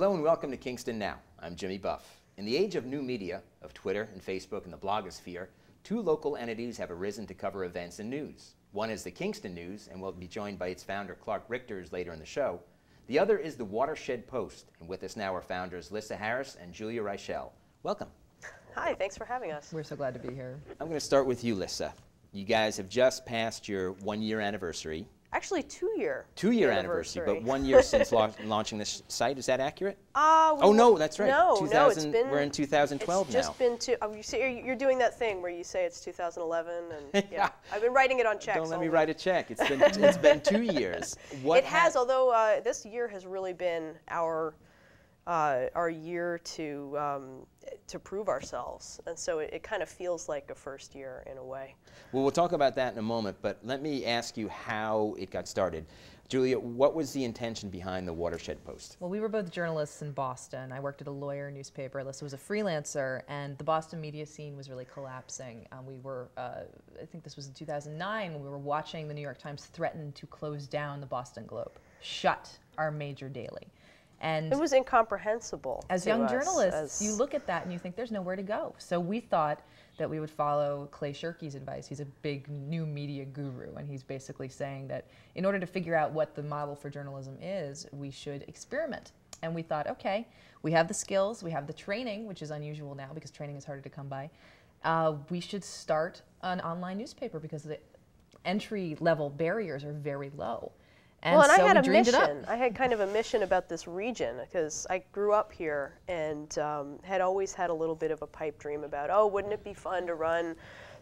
Hello and welcome to Kingston Now. I'm Jimmy Buff. In the age of new media, of Twitter and Facebook and the blogosphere, two local entities have arisen to cover events and news. One is the Kingston News, and we'll be joined by its founder, Clark Richters, later in the show. The other is the Watershed Post, and with us now are founders Lissa Harris and Julia Reichel. Welcome. Hi, thanks for having us. We're so glad to be here. I'm going to start with you, Lissa. You guys have just passed your one-year anniversary. Actually, two-year anniversary, but 1 year since launching this site. Is that accurate? Oh no, that's right. No, it's been. We're in 2012 now. It's just been you see, you're doing that thing where you say it's 2011, and yeah, I've been writing it on checks. Don't let me write a check. It's been 2 years. It has, although this year has really been our year to prove ourselves, and so it kind of feels like a first year in a way. Well, we'll talk about that in a moment, but let me ask you how it got started. Julia, what was the intention behind the Watershed Post? Well, we were both journalists in Boston. I worked at a lawyer newspaper. Alyssa was a freelancer, and the Boston media scene was really collapsing. We were, I think this was in 2009, when we were watching the New York Times threaten to close down the Boston Globe, shut our major daily. And it was incomprehensible. As young journalists, you look at that and you think there's nowhere to go. So we thought that we would follow Clay Shirky's advice. He's a big new media guru, and he's basically saying that in order to figure out what the model for journalism is, we should experiment. And we thought, okay, we have the skills, we have the training, which is unusual now because training is harder to come by. We should start an online newspaper because the entry-level barriers are very low. And so I had a mission. I had kind of a mission about this region because I grew up here and had always had a little bit of a pipe dream about, oh, wouldn't it be fun to run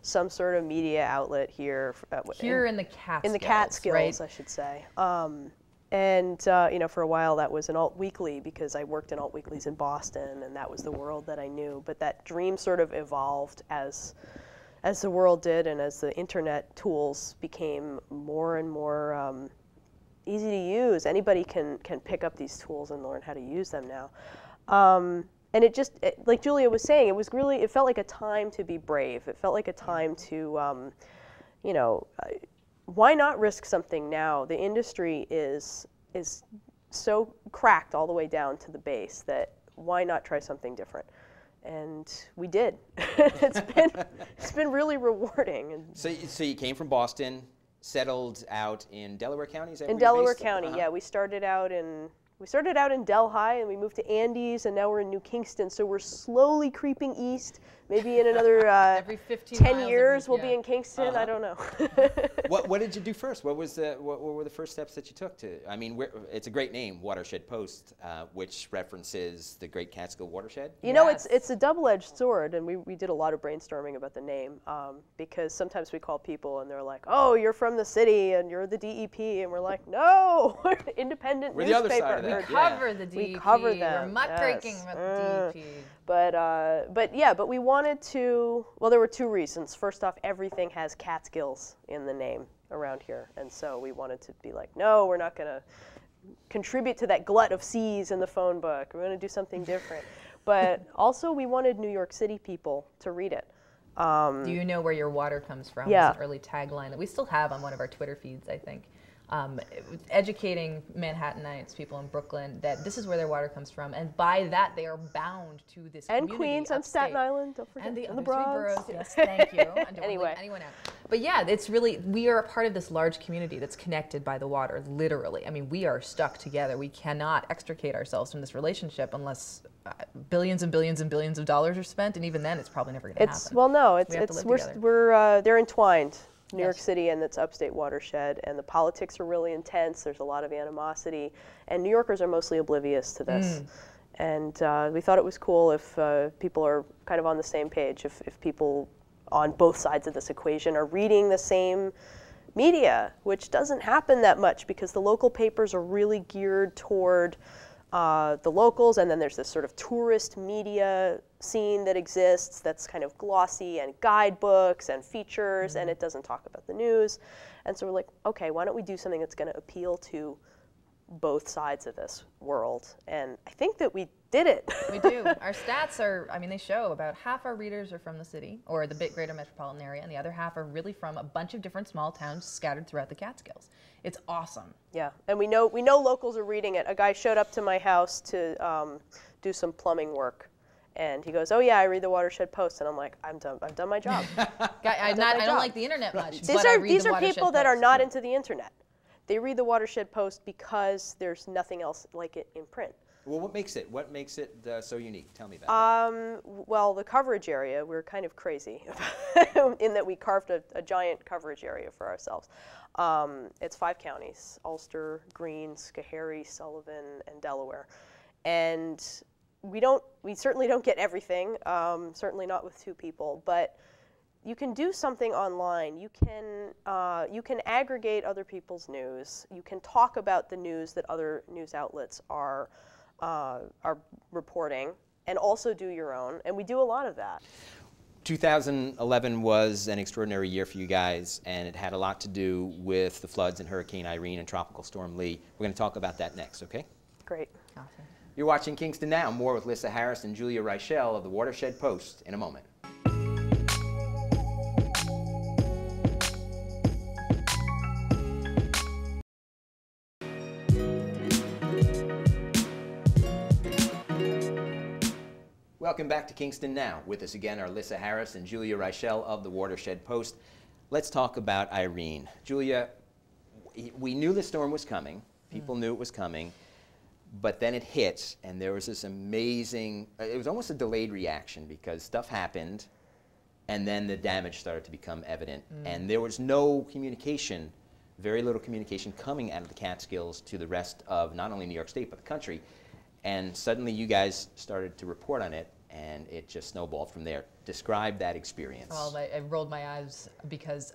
some sort of media outlet here? In the Catskills. In the Catskills, right? I should say. You know, for a while that was an alt weekly because I worked in alt weeklies in Boston, and that was the world that I knew. But that dream sort of evolved as the world did, and as the internet tools became more and more easy to use. Anybody can pick up these tools and learn how to use them now. And like Julia was saying, it felt like a time to be brave. It felt like a time to, you know, why not risk something now? The industry is so cracked all the way down to the base that why not try something different? And we did. It's been really rewarding. And so you came from Boston, settled out in Delaware County? Is that in Delaware County, yeah. We started out in Delhi, and we moved to Andes, and now we're in New Kingston. So we're slowly creeping east. Maybe in another every 10 years we'll be in Kingston. I don't know. What did you do first? What were the first steps that you took to? I mean, it's a great name, Watershed Post, which references the Great Catskill Watershed. You know, it's a double-edged sword, and we did a lot of brainstorming about the name because sometimes we call people and they're like, "Oh, you're from the city and you're the DEP," and we're like, "No, we're an independent newspaper. The other side of that. We cover the DEP. We cover them. We're muckraking about the DEP." But we wanted to, well, there were two reasons. First off, everything has Catskills in the name around here. And so we wanted to be like, no, we're not going to contribute to that glut of C's in the phone book. We're going to do something different. But also we wanted New York City people to read it. Do you know where your water comes from? Yeah. It's an early tagline that we still have on one of our Twitter feeds, I think. Educating Manhattanites, people in Brooklyn, that this is where their water comes from, and by that they are bound to this and community Queens and Staten Island, don't forget, and the other Bronx. boroughs. Yes, thank you. Anyway, anyone out. But yeah, it's really, we are a part of this large community that's connected by the water, literally. I mean, we are stuck together. We cannot extricate ourselves from this relationship unless billions and billions and billions of dollars are spent, and even then, it's probably never going to happen. Well, no, they're entwined. New York City and its upstate watershed, and the politics are really intense. There's a lot of animosity, and New Yorkers are mostly oblivious to this. And we thought it was cool if people are kind of on the same page, if people on both sides of this equation are reading the same media, which doesn't happen that much because the local papers are really geared toward the locals, and then there's this sort of tourist media scene that exists that's kind of glossy and guidebooks and features, and it doesn't talk about the news. And so we're like, okay, why don't we do something that's going to appeal to both sides of this world? And I think that we did it. We do. Our stats are, I mean, they show about half our readers are from the city or the greater metropolitan area, and the other half are really from a bunch of different small towns scattered throughout the Catskills. It's awesome. Yeah, and we know locals are reading it. A guy showed up to my house to do some plumbing work, and he goes, "Oh yeah, I read the Watershed Post," and I'm like, "I've done my job." I don't like the internet much. These are people that are not into the internet. They read the Watershed Post because there's nothing else like it in print. Well, what makes it so unique? Tell me about that. Well, the coverage area, we're kind of crazy in that we carved a giant coverage area for ourselves. It's 5 counties: Ulster, Greene, Schoharie, Sullivan, and Delaware. And we certainly don't get everything, certainly not with 2 people, but you can do something online. You can aggregate other people's news. You can talk about the news that other news outlets are reporting, and also do your own. And we do a lot of that. 2011 was an extraordinary year for you guys, and it had a lot to do with the floods and Hurricane Irene and Tropical Storm Lee. We're going to talk about that next, okay? Great. Awesome. You're watching Kingston Now. More with Lissa Harris and Julia Reichel of the Watershed Post in a moment. Welcome back to Kingston Now. With us again are Lissa Harris and Julia Reichel of the Watershed Post. Let's talk about Irene. Julia, we knew the storm was coming. People knew it was coming. But then it hit, and there was this amazing, it was almost a delayed reaction because stuff happened, and then the damage started to become evident. And there was no communication, very little communication coming out of the Catskills to the rest of not only New York State, but the country. And suddenly you guys started to report on it, and it just snowballed from there. Describe that experience. Well, I rolled my eyes because,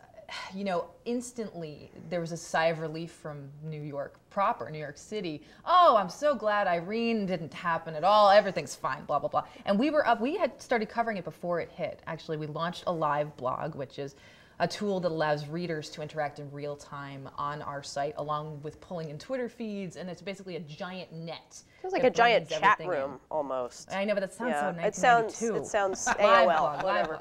you know, instantly there was a sigh of relief from New York proper, New York City. Oh, I'm so glad Irene didn't happen at all. Everything's fine, blah, blah, blah. And we were up, we had started covering it before it hit. Actually, we launched a live blog, which is a tool that allows readers to interact in real time on our site, along with pulling in Twitter feeds, and it's basically a giant net. It was like a giant chat room, almost. I know, but that sounds so 1992. It sounds AOL, blog, whatever.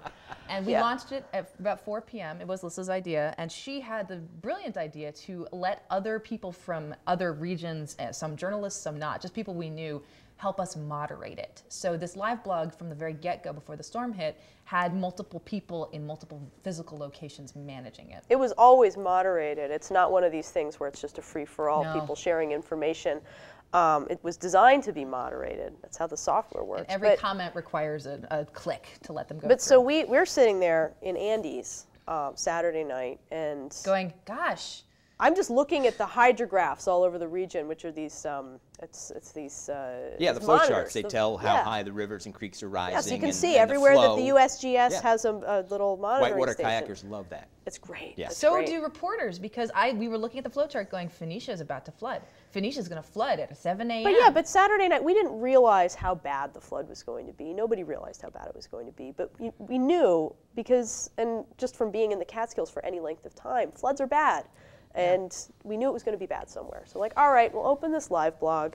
And we launched it at about 4 p.m. It was Lissa's idea, and she had the brilliant idea to let other people from other regions, some journalists, some not, just people we knew, help us moderate it. So this live blog from the very get-go before the storm hit had multiple people in multiple physical locations managing it. It was always moderated. It's not one of these things where it's just a free-for-all, No. people sharing information. It was designed to be moderated. That's how the software works. And every comment requires a click to let them go But through. so we're sitting there in Andy's Saturday night, and going, gosh. I'm just looking at the hydrographs all over the region, which are these, it's these yeah, the flow charts. They tell how yeah. high the rivers and creeks are rising. Yeah, so you can and, see and everywhere the that the USGS has a little monitoring Whitewater station. kayakers love that. It's great. Yeah. It's So great. do reporters, because we were looking at the flow chart going, Phoenicia is about to flood. Phoenicia is going to flood at 7 a.m. But yeah, but Saturday night, we didn't realize how bad the flood was going to be. Nobody realized how bad it was going to be. But we knew because, and just from being in the Catskills for any length of time, floods are bad. And we knew it was going to be bad somewhere. So like, all right, we'll open this live blog.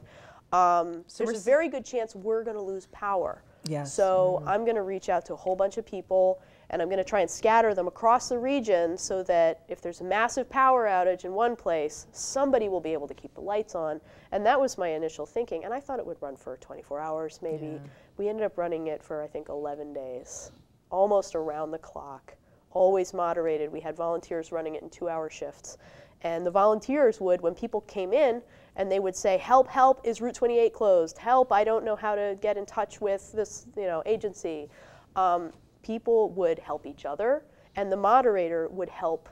There's a very good chance we're going to lose power. Yes. So I'm going to reach out to a whole bunch of people, and I'm going to try and scatter them across the region so that if there's a massive power outage in one place, somebody will be able to keep the lights on. And that was my initial thinking. And I thought it would run for 24 hours maybe. Yeah. We ended up running it for, I think, 11 days, almost around the clock, always moderated. We had volunteers running it in 2-hour shifts. And the volunteers would, when people came in, and they would say, help, help, is Route 28 closed? Help, I don't know how to get in touch with this agency. People would help each other, and the moderator would help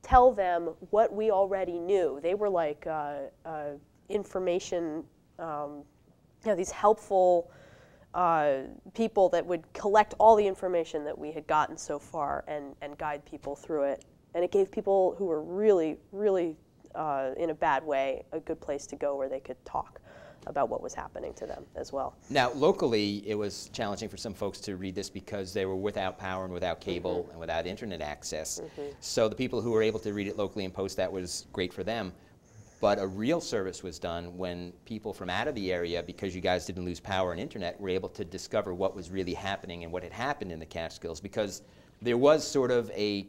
tell them what we already knew. They were like information, these helpful people that would collect all the information that we had gotten so far and guide people through it. And it gave people who were really, really in a bad way a good place to go where they could talk about what was happening to them as well. Now, locally, it was challenging for some folks to read this because they were without power and without cable and without internet access. So the people who were able to read it locally and post that was great for them. But a real service was done when people from out of the area, because you guys didn't lose power and internet, were able to discover what was really happening and what had happened in the Catskills, because there was sort of a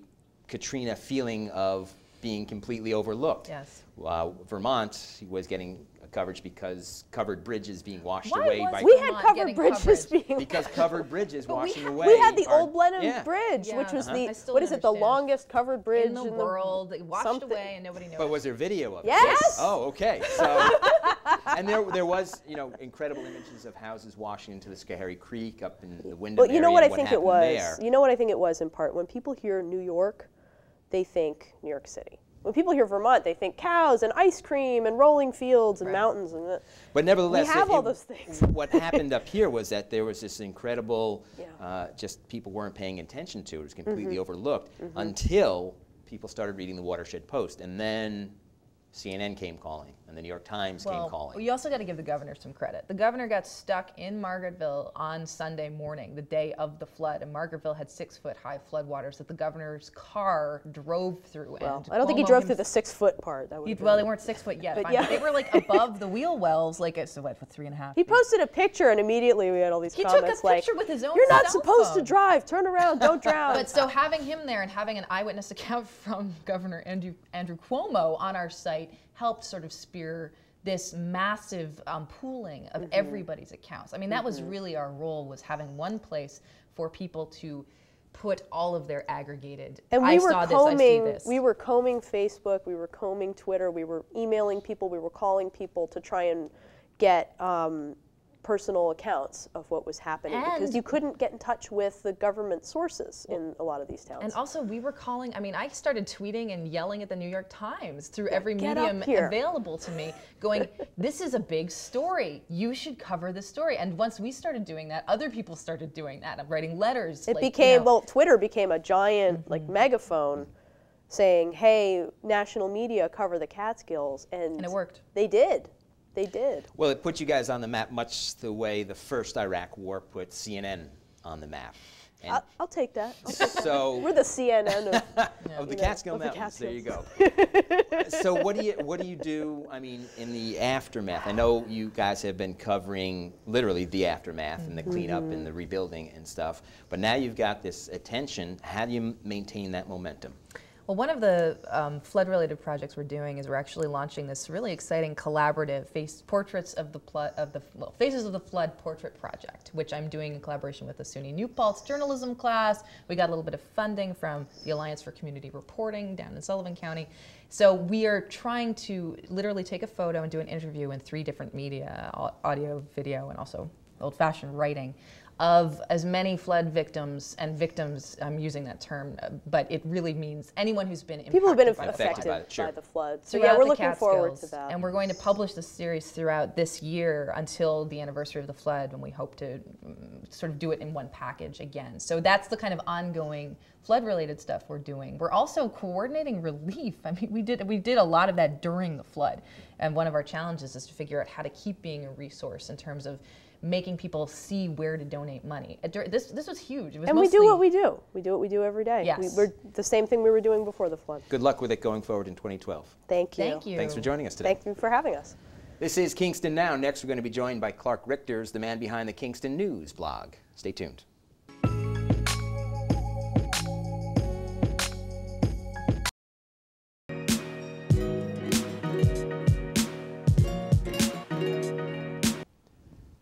Katrina feeling of being completely overlooked. Yes. Vermont was getting coverage because covered bridges being washed Why away was by We had covered bridges coverage? being because covered bridges washing away. We had the are- old Blenheim yeah. Bridge, Yeah. which was I the still what don't is it? The understand. longest covered bridge in the world, it washed something. away and nobody noticed. But was there video of it? Yes! Oh, okay. So, and there was, you know, incredible images of houses washing into the Schoharie Creek up in the Wyndham Well, you know area what I and think it happened was. there. You know what I think it was in part. When people hear New York, they think New York City. When people hear Vermont, they think cows and ice cream and rolling fields and mountains and. But nevertheless, we have all those things. What happened up here was that there was this incredible, just people weren't paying attention to it. It was completely overlooked until people started reading the Watershed Post, and then CNN came calling, and the New York Times came calling. You also got to give the governor some credit. The governor got stuck in Margaretville on Sunday morning, the day of the flood, and Margaretville had 6-foot-high floodwaters that the governor's car drove through. Well, and I don't think he Cuomo drove through the 6-foot part. That would. Well, they weren't 6 foot yet. But Fine, yeah. but they were like above the wheel wells, like so what, for 3.5 He feet. posted a picture, and immediately we had all these He took comments a like, picture with his own "You're not cell supposed to phone." drive. Turn around. Don't drown." But so having him there and having an eyewitness account from Governor Andrew Cuomo on our site helped sort of spear this massive pooling of everybody's accounts. I mean, that was really our role, was having one place for people to put all of their aggregated, And I saw this, I see this. we were combing Facebook, we were combing Twitter, we were emailing people, we were calling people to try and get personal accounts of what was happening, because And- you couldn't get in touch with the government sources in a lot of these towns. And also, we were calling, I mean, I started tweeting and yelling at the New York Times through every get up medium here. available to me, going, this is a big story. You should cover this story. And once we started doing that, other people started doing that. I'm writing letters. It like, you became, know, well, Twitter became a giant like megaphone saying, "Hey, national media, cover the Catskills," and it worked. They did. They did. Well, it put you guys on the map much the way the first Iraq war put CNN on the map. And I'll take that. I'll take that. so We're the CNN of the you know, Catskill of the Mountains. There you Catskills. go. So what do you do? I mean, in the aftermath. I know you guys have been covering literally the aftermath and the cleanup and the rebuilding and stuff. But now you've got this attention. How do you maintain that momentum? Well, one of the flood-related projects we're doing is we're actually launching this really exciting collaborative Faces of the Flood portrait project, which I'm doing in collaboration with the SUNY New Paltz journalism class. We got a little bit of funding from the Alliance for Community Reporting down in Sullivan County. So we are trying to literally take a photo and do an interview in 3 different media, audio, video, and also old-fashioned writing, of as many flood victims, and victims, I'm using that term, but it really means anyone who's been impacted. People have been by the affected flood. by it, sure. by the flood. So Throughout yeah, we're the looking forward to Catskills. that. And we're going to publish this series throughout this year until the anniversary of the flood, when we hope to sort of do it in one package again. So that's the kind of ongoing flood-related stuff we're doing. We're also coordinating relief. I mean, we did a lot of that during the flood, and one of our challenges is to figure out how to keep being a resource in terms of making people see where to donate money. This was huge. It was And we do what we do. We do what we do every day. Yes. We're the same thing we were doing before the flood. Good luck with it going forward in 2012. Thank you. Thank you. Thanks for joining us today. Thank you for having us. This is Kingston Now. Next, we're going to be joined by Clark Richters, the man behind the Kingston News blog. Stay tuned.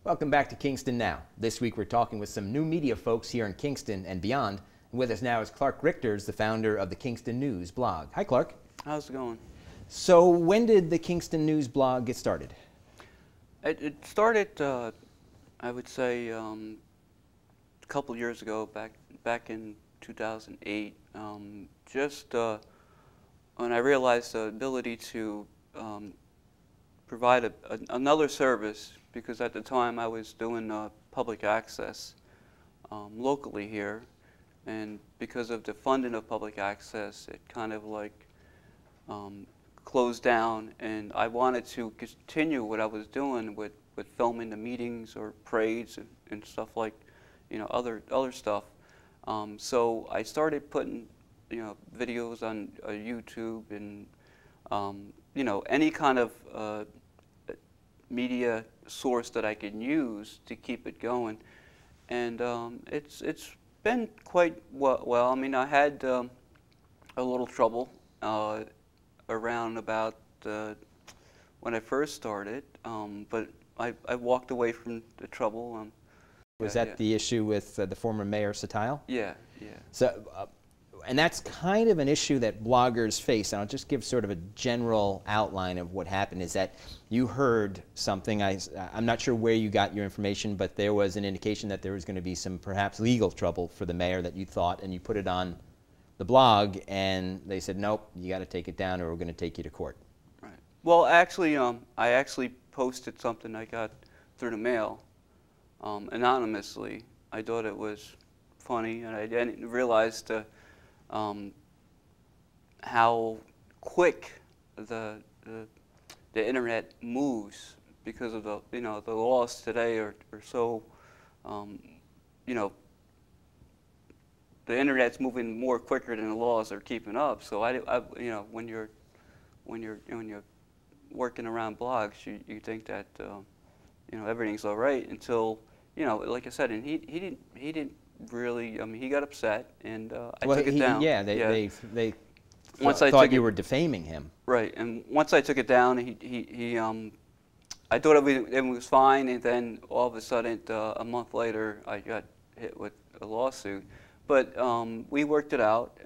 Welcome back to Kingston Now. This week we're talking with some new media folks here in Kingston and beyond. And with us now is Clark Richters, the founder of the Kingston News blog. Hi, Clark. How's it going? So when did the Kingston News blog get started? It started, I would say, a couple years ago, back in 2008. Just when I realized the ability to provide another service, because at the time I was doing public access locally here, and because of the funding of public access, it kind of like closed down, and I wanted to continue what I was doing with filming the meetings or parades and stuff like, other stuff. So I started putting, videos on YouTube and any kind of media source that I can use to keep it going, and it's been quite well. I mean, I had a little trouble around about when I first started, but I walked away from the trouble. Was that the issue with the former mayor Satile? Yeah, yeah. So, and that's kind of an issue that bloggers face. And I'll just give sort of a general outline of what happened. Is that you heard something, I'm not sure where you got your information, but there was an indication that there was going to be some perhaps legal trouble for the mayor that you thought, and you put it on the blog, and they said, nope, you got to take it down or we're going to take you to court. Right. Well, actually, I actually posted something I got through the mail anonymously. I thought it was funny, and I didn't realize how quick the internet moves, because of the the laws today are so the internet's moving more quicker than the laws are keeping up. So when you're working around blogs, you think that everything's all right until like I said, and he didn't really. I mean, he got upset, and I took it down. Yeah, they once thought you were defaming him. Right, and once I took it down, I thought everything was fine, and then all of a sudden, a month later, I got hit with a lawsuit. But we worked it out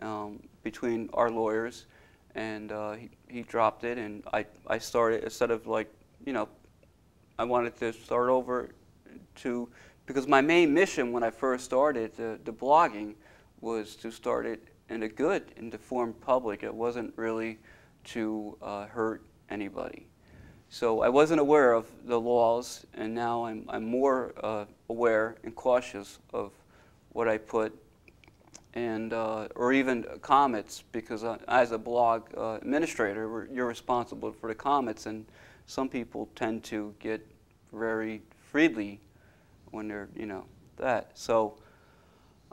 between our lawyers, and he dropped it, and I started, instead of I wanted to start over because my main mission when I first started the blogging was to start it in a good, informed public. It wasn't really to hurt anybody. So I wasn't aware of the laws, and now I'm more aware and cautious of what I put, and or even comments, because as a blog administrator, you're responsible for the comments, and some people tend to get very freely when they're that. So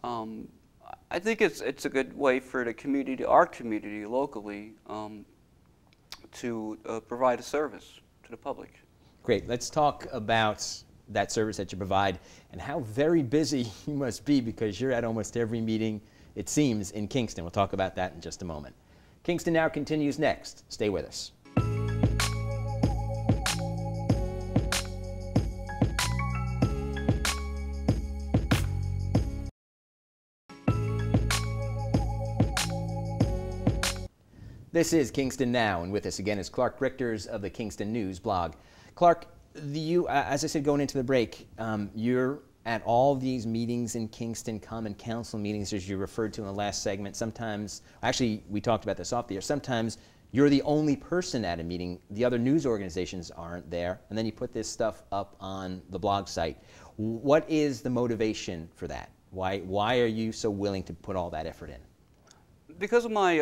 I think it's a good way for the community, our community locally, to provide a service to the public. Great. Let's talk about that service that you provide and how very busy you must be, because you're at almost every meeting, it seems, in Kingston. We'll talk about that in just a moment. Kingston Now continues next. Stay with us. This is Kingston Now, and with us again is Clark Richters of the Kingston News blog. Clark, as I said going into the break, you're at all these meetings in Kingston, Common Council meetings, as you referred to in the last segment. Sometimes, actually, we talked about this off the air, sometimes you're the only person at a meeting. The other news organizations aren't there, and then you put this stuff up on the blog site. What is the motivation for that? Why are you so willing to put all that effort in? Because of my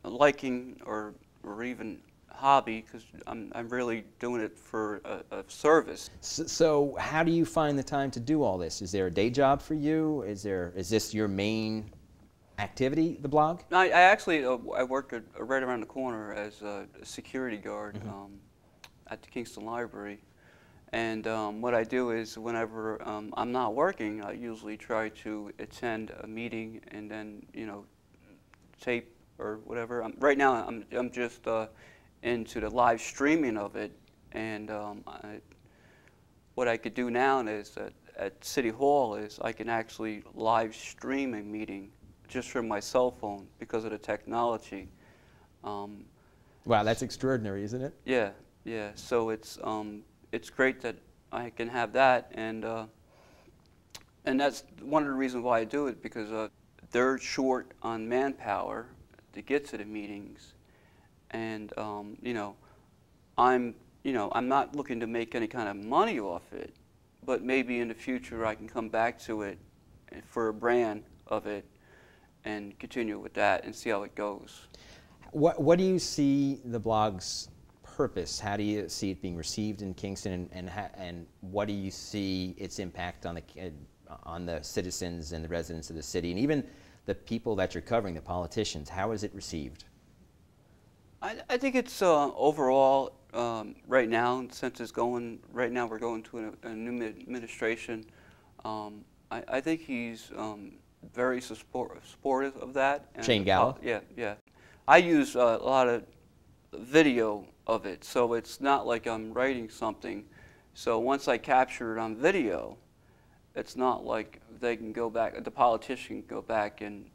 liking or even hobby, because I'm really doing it for a service. So how do you find the time to do all this? Is there a day job for you? Is this your main activity, the blog? I actually I work right around the corner as a security guard at the Kingston Library. And what I do is whenever I'm not working, I usually try to attend a meeting and then tape or whatever. Right now I'm just into the live streaming of it, and what I could do now is that at City Hall is I can actually live stream a meeting just from my cell phone because of the technology. Wow, that's extraordinary, isn't it? Yeah, yeah. So it's great that I can have that, and that's one of the reasons why I do it, because they're short on manpower to get to the meetings, and I'm not looking to make any kind of money off it, but maybe in the future I can come back to it for a brand of it and continue with that and see how it goes. What do you see the blog's purpose? How do you see it being received in Kingston, and what do you see its impact on the citizens and the residents of the city, and even the people that you're covering, the politicians? How is it received? I think it's overall right now, since it's going right now, we're going to a new administration. I think he's very supportive of that. And Shane Gallo? Yeah. I use a lot of video of it, so it's not like I'm writing something. So once I capture it on video, it's not like they can go back, the politician can go back and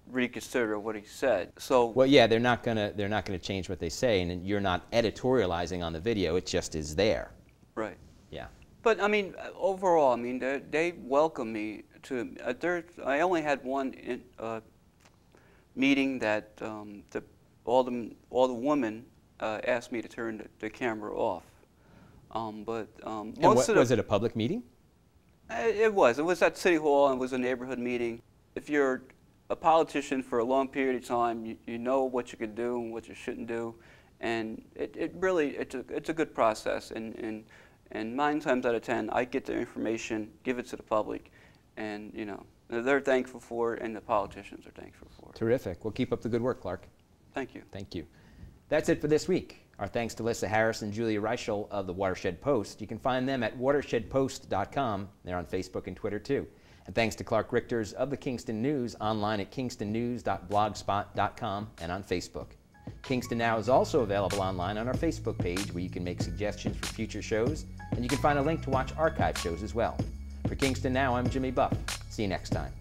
reconsider what he said. So well, yeah, they're not gonna change what they say, and you're not editorializing on the video. It just is there. right. Yeah. But I mean, overall, I mean, they welcome me to. I only had one meeting that all the women asked me to turn the camera off. Most of was it a public meeting? It was. It was at City Hall, and it was a neighborhood meeting. If you're a politician for a long period of time, you know what you can do and what you shouldn't do, and it's a good process. And 9 times out of 10, I get the information, give it to the public, and you know they're thankful for it, and the politicians are thankful for it. Terrific. Well, keep up the good work, Clark. Thank you. Thank you. That's it for this week. Our thanks to Lissa Harris and Julia Reichel of the Watershed Post. You can find them at watershedpost.com. They're on Facebook and Twitter too. And thanks to Clark Richters of the Kingston News, online at kingstonnews.blogspot.com and on Facebook. Kingston Now is also available online on our Facebook page, where you can make suggestions for future shows, and you can find a link to watch archive shows as well. For Kingston Now, I'm Jimmy Buff. See you next time.